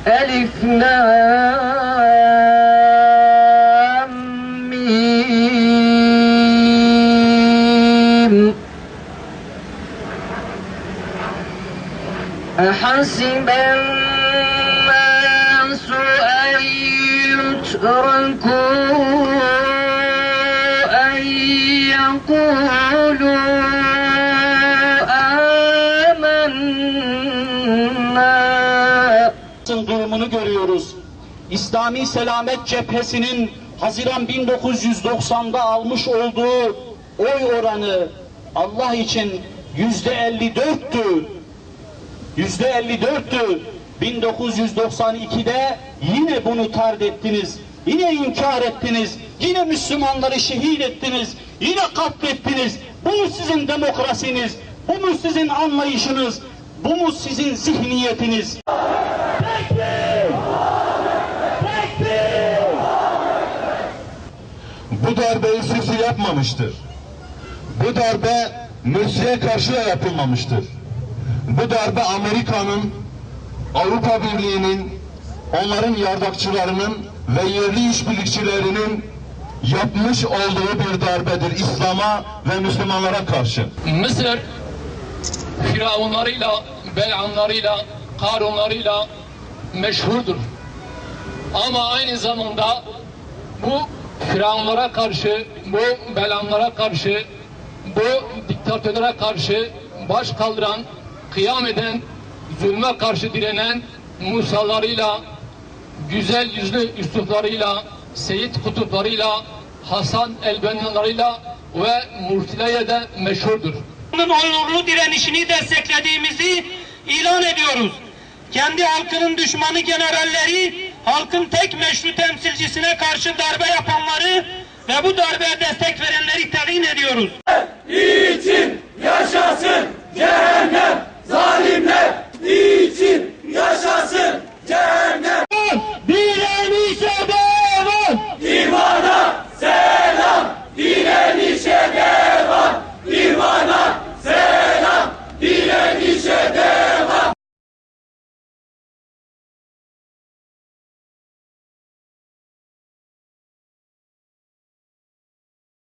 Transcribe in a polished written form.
Elif Lam Mim. Ehasiben nasu en yutrakû en yekûlû durumunu görüyoruz. İslami Selamet Cephesi'nin Haziran 1990'da almış olduğu oy oranı Allah için %54'tü. %54'tü. 1992'de yine bunu tard ettiniz. Yine inkar ettiniz. Yine Müslümanları şehit ettiniz. Yine katlettiniz. Bu mu sizin demokrasiniz? Bu mu sizin anlayışınız? Bu mu sizin zihniyetiniz? Bu darbeyi Sisi yapmamıştır. Bu darbe Mürsi'ye karşı da yapılmamıştır. Bu darbe Amerika'nın, Avrupa Birliği'nin, onların yardakçılarının ve yerli işbirlikçilerinin yapmış olduğu bir darbedir İslam'a ve Müslümanlara karşı. Mısır firavunlarıyla, belanlarıyla, karunlarıyla meşhurdur. Ama aynı zamanda bu firavunlara karşı, bu belanlara karşı, bu diktatörlere karşı baş kaldıran, kıyam eden, zulme karşı direnen Musalarıyla, güzel yüzlü üsluplarıyla, Seyit Kutuplarıyla, Hasan el-Benna'larıyla ve Murtile'ye de meşhurdur. Onun onurlu direnişini desteklediğimizi ilan ediyoruz. Kendi halkının düşmanı generalleri, halkın tek meşru temsilcisine karşı darbe yapanları ve bu darbeye destek verenleri telin ediyoruz.